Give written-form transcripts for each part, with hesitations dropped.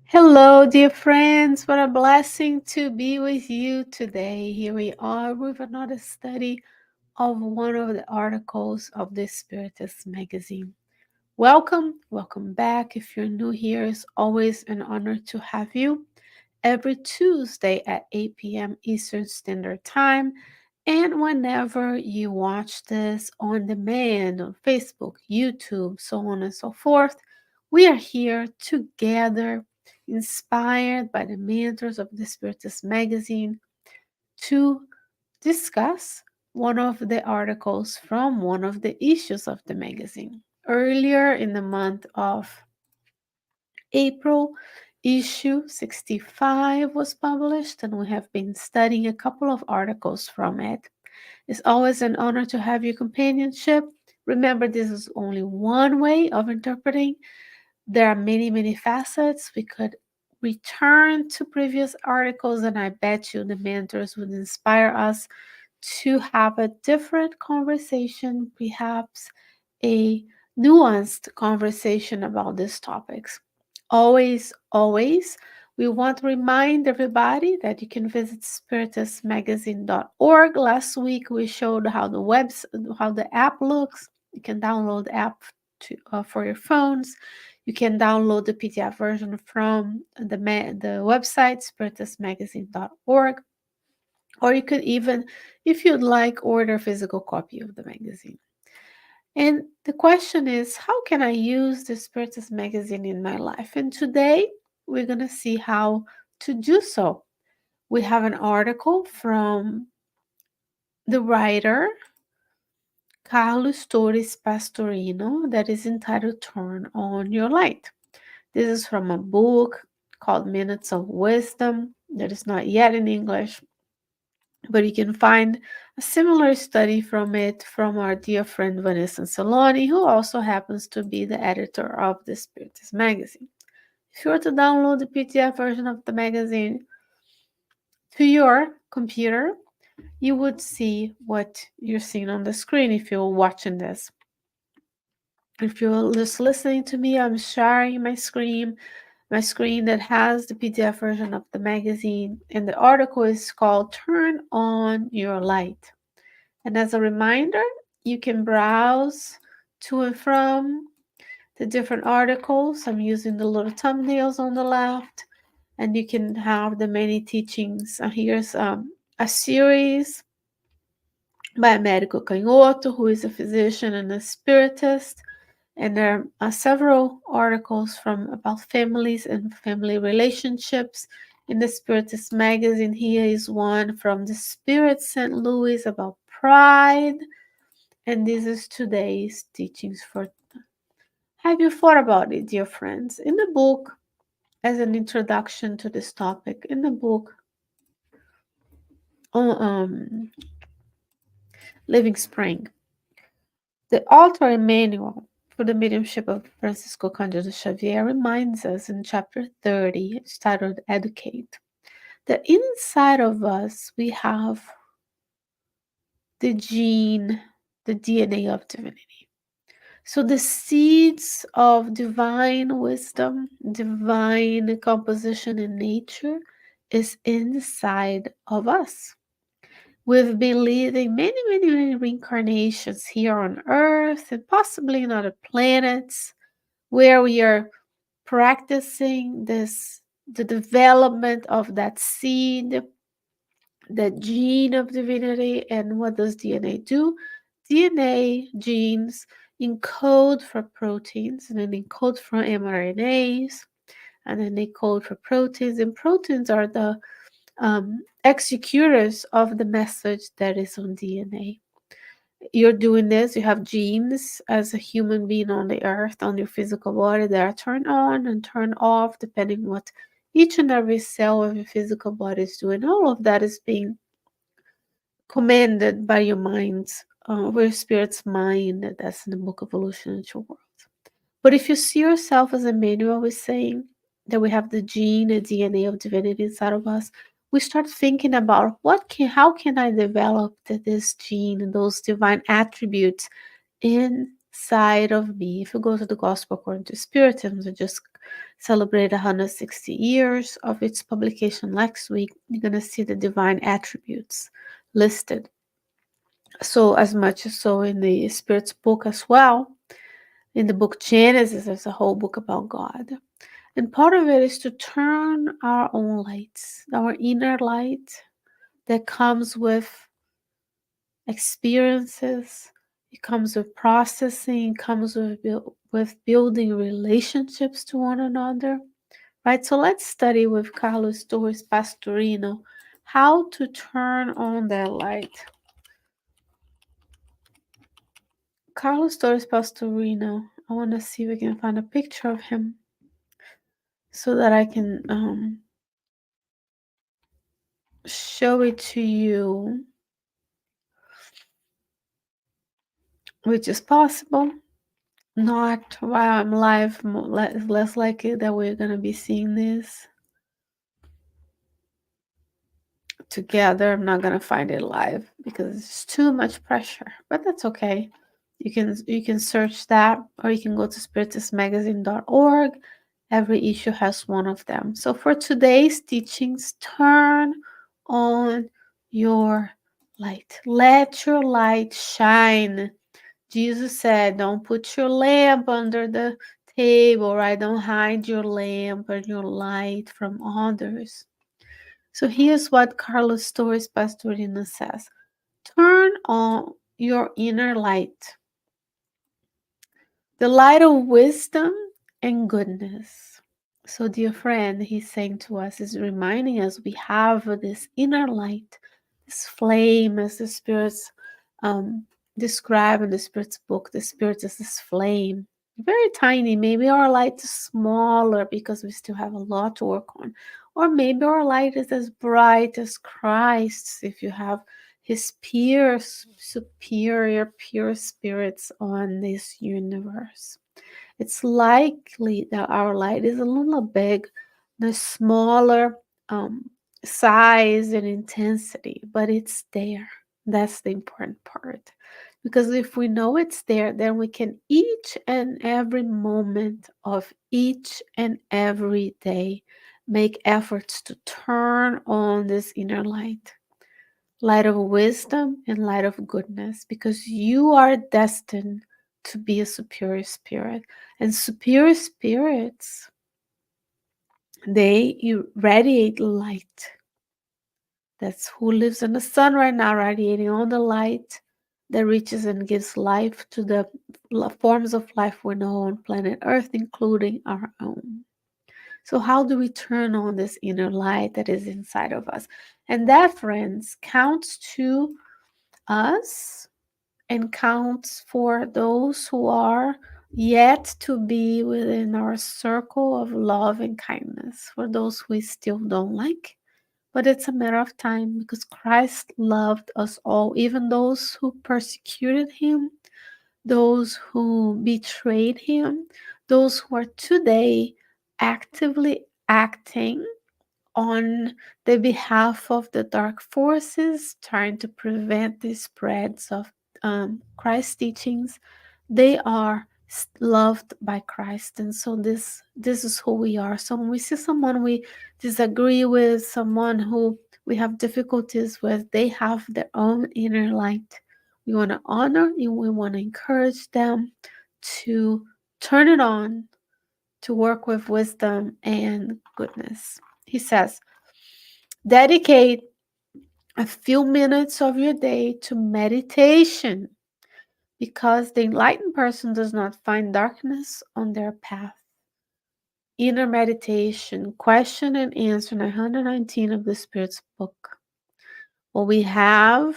Hello, dear friends. What a blessing to be with you today. Here we are with another study of one of the articles of the Spiritist magazine. Welcome back. If you're new here, it's always an honor to have you every Tuesday at 8 p.m. Eastern Standard Time. And whenever you watch this on demand on Facebook, YouTube, so on and so forth, we are here together, inspired by the mentors of the Spiritist magazine, to discuss one of the articles from one of the issues of the magazine. Earlier in the month of April, issue 65 was published, and we have been studying a couple of articles from it. It's always an honor to have your companionship. Remember, this is only one way of interpreting. There are many, many facets. We could return to previous articles, and I bet you the mentors would inspire us to have a different conversation, perhaps a nuanced conversation about these topics. Always, we want to remind everybody that you can visit spiritistmagazine.org. Last week we showed how the app looks. You can download the app for your phones. You can download the PDF version from the website spiritistmagazine.org, or you could even, if you'd like, order a physical copy of the magazine. And the question is, how can I use the Spiritist magazine in my life? And today we're going to see how to do so. We have an article from the writer Carlos Torres Pastorino that is entitled Turn on Your Light. This is from a book called Minutes of Wisdom that is not yet in English, but you can find a similar study from it from our dear friend Vanessa Saloni, who also happens to be the editor of the Spiritist magazine. If you were to download the PDF version of the magazine to your computer, you would see what you're seeing on the screen if you're watching this. If you're just listening to me, I'm sharing my screen that has the PDF version of the magazine, and the article is called Turn on Your Light. And as a reminder, you can browse to and from the different articles. I'm using the little thumbnails on the left, and you can have the many teachings. Here's a series by Américo Canhoto, who is a physician and a spiritist. And there are several articles from about families and family relationships in the Spiritist magazine. Here is one from the Spirit St. Louis about pride. And this is today's teachings for. Have you thought about it, dear friends? In the book, as an introduction to this topic, in the book, Living Spring, the author Emmanuel, for the mediumship of Francisco Cândido Xavier, reminds us in chapter 30, it's titled Educate, that inside of us we have the gene, the DNA of divinity. So the seeds of divine wisdom, divine composition in nature is inside of us. We've been living many reincarnations here on Earth and possibly in other planets where we are practicing the development of that seed, that gene of divinity. And what does DNA do? DNA genes encode for proteins, and then encode for mRNAs, and then they code for proteins. And proteins are the executors of the message that is on DNA. You're doing this, you have genes as a human being on the earth, on your physical body, that are turned on and turned off depending what each and every cell of your physical body is doing. All of that is being commanded by your mind's, your spirit's mind. That's in the book Evolution into Worlds. But if you see yourself, as Emmanuel was saying, that we have the gene, the DNA of divinity inside of us, we start thinking about how can I develop this gene and those divine attributes inside of me. If you go to the Gospel according to Spiritism, I just celebrated 160 years of its publication next week. You're going to see the divine attributes listed. So, as much as so in the Spirit's book as well, in the book Genesis, there's a whole book about God. And part of it is to turn our own lights, our inner light that comes with experiences, it comes with processing, it comes with building relationships to one another, right? So let's study with Carlos Torres Pastorino how to turn on that light. Carlos Torres Pastorino, I want to see if we can find a picture of him so that I can show it to you, which is possible. Not while I'm live, less likely that we're going to be seeing this together. I'm not gonna find it live because it's too much pressure, but that's okay. You can search that, or you can go to spiritistmagazine.org. Every issue has one of them. So for today's teachings, turn on your light. Let your light shine. Jesus said, don't put your lamp under the table, right? Don't hide your lamp or your light from others. So here's what Carlos Torres Pastorino says. Turn on your inner light, the light of wisdom and goodness. So, dear friend, he's saying to us, is reminding us we have this inner light, this flame, as the spirits describe in the Spirit's book. The Spirit is this flame, very tiny. Maybe our light is smaller because we still have a lot to work on. Or maybe our light is as bright as Christ's if you have his superior, pure spirits on this universe. It's likely that our light is a little big, the smaller size and intensity, but it's there. That's the important part. Because if we know it's there, then we can each and every moment of each and every day make efforts to turn on this inner light of wisdom and light of goodness, because you are destined to be a superior spirit. And superior spirits, they radiate light. That's who lives in the sun right now, radiating all the light that reaches and gives life to the forms of life we know on planet Earth, including our own. So how do we turn on this inner light that is inside of us? And that, friends, counts to us and counts for those who are yet to be within our circle of love and kindness, for those we still don't like. But it's a matter of time, because Christ loved us all, even those who persecuted him, those who betrayed him, those who are today actively acting on the behalf of the dark forces, trying to prevent the spreads of Christ's teachings. They are loved by Christ, and so this is who we are. So when we see someone we disagree with, someone who we have difficulties with, they have their own inner light. We want to honor and we want to encourage them to turn it on, to work with wisdom and goodness. He says, dedicate a few minutes of your day to meditation, because the enlightened person does not find darkness on their path. Inner meditation, question and answer 119 of the Spirit's book. What we have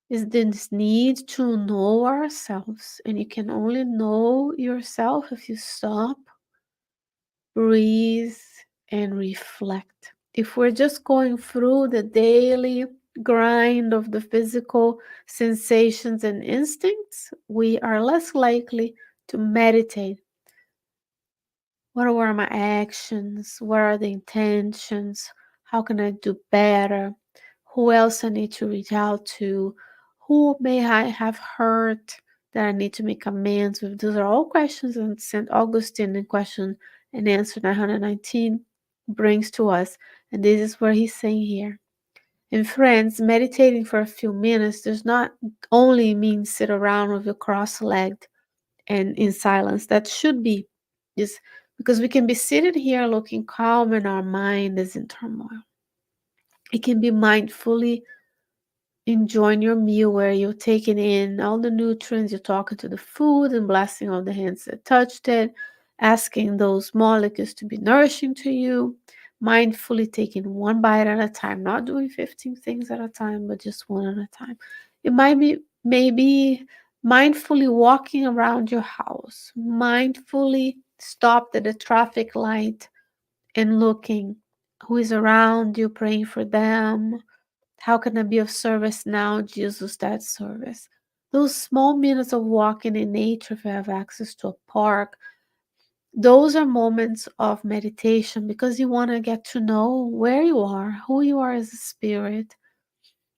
is this need to know ourselves, and you can only know yourself if you stop, breathe, and reflect. If we're just going through the daily grind of the physical sensations and instincts, we are less likely to meditate. What were my actions? What are the intentions? How can I do better? Who else I need to reach out to? Who may I have hurt that I need to make amends with? Those are all questions in St. Augustine in question and answer 919 brings to us. And this is where he's saying here. And friends, meditating for a few minutes does not only mean sit around with your cross-legged and in silence. That should be just because we can be sitting here looking calm and our mind is in turmoil. It can be mindfully enjoying your meal where you're taking in all the nutrients, you're talking to the food and blessing all the hands that touched it, asking those molecules to be nourishing to you, mindfully taking one bite at a time, not doing 15 things at a time, but just one at a time. It might be maybe mindfully walking around your house, mindfully stopped at a traffic light and looking who is around you, praying for them, how can I be of service now, Jesus, that service? Those small minutes of walking in nature, if you have access to a park, those are moments of meditation because you want to get to know where you are, who you are as a spirit.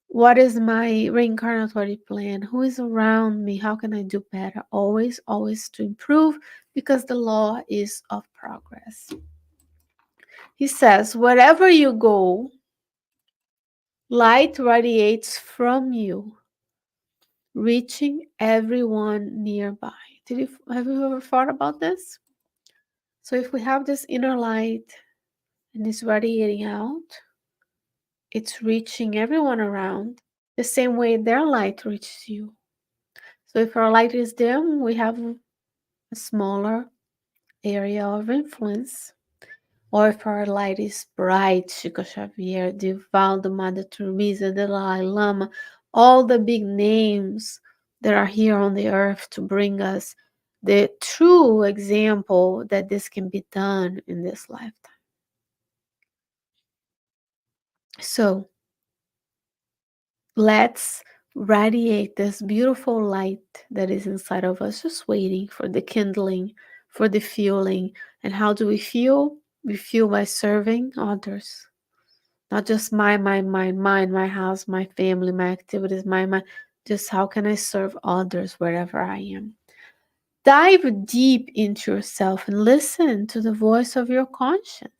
What is my reincarnatory plan? Who is around me? How can I do better? Always, always to improve because the law is of progress. He says, wherever you go, light radiates from you, reaching everyone nearby. Have you ever thought about this? So if we have this inner light and it's radiating out, it's reaching everyone around the same way their light reaches you. So if our light is dim, we have a smaller area of influence. Or if our light is bright, Chico Xavier, Divaldo, Mother Teresa, Dalai Lama, all the big names that are here on the earth to bring us the true example that this can be done in this lifetime. So let's radiate this beautiful light that is inside of us, just waiting for the kindling, for the fueling. And how do we fuel? We fuel by serving others. Not just my house, my family, my activities, my, just how can I serve others wherever I am? Dive deep into yourself and listen to the voice of your conscience,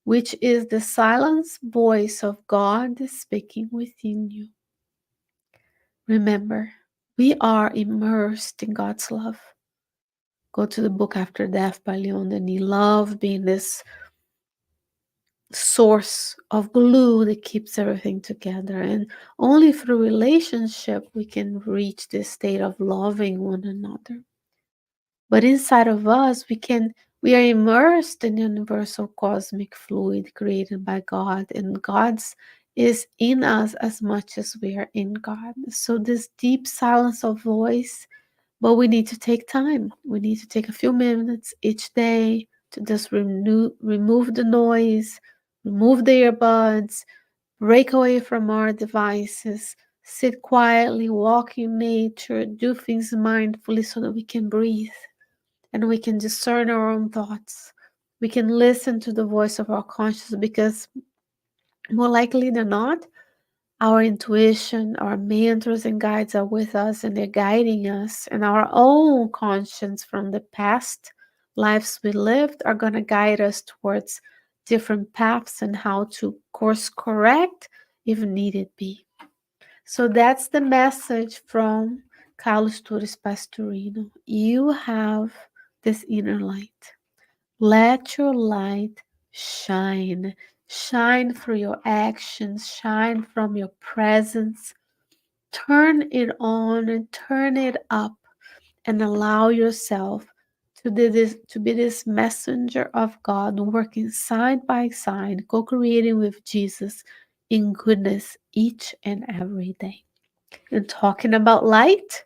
which is the silent voice of God speaking within you. Remember, we are immersed in God's love. Go to the book After Death by Leon Denis. Love being this source of glue that keeps everything together, and only through relationship we can reach this state of loving one another. But inside of us we are immersed in universal cosmic fluid created by God, and God's is in us as much as we are in God. So this deep silence of voice, but we need to take time. We need to take a few minutes each day to just remove the noise, remove the earbuds, break away from our devices, sit quietly, walk in nature, do things mindfully so that we can breathe and we can discern our own thoughts. We can listen to the voice of our conscience because more likely than not, our intuition, our mentors and guides are with us and they're guiding us, and our own conscience from the past lives we lived are going to guide us towards different paths and how to course correct if needed be. So that's the message from Carlos Torres Pastorino. You have this inner light. Let your light shine. Shine through your actions, shine from your presence. Turn it on and turn it up and allow yourself to be this messenger of God working side by side, co-creating with Jesus in goodness each and every day. And talking about light,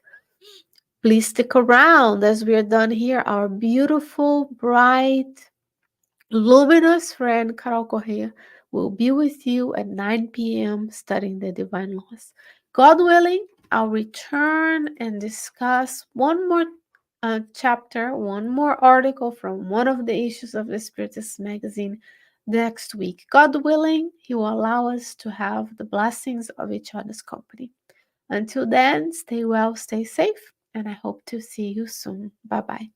please stick around as we are done here. Our beautiful, bright, luminous friend Carol Correa will be with you at 9 p.m. studying the divine laws. God willing, I'll return and discuss one more chapter, one more article from one of the issues of the Spiritist magazine next week. God willing, He will allow us to have the blessings of each other's company. Until then, stay well, stay safe, and I hope to see you soon. Bye bye.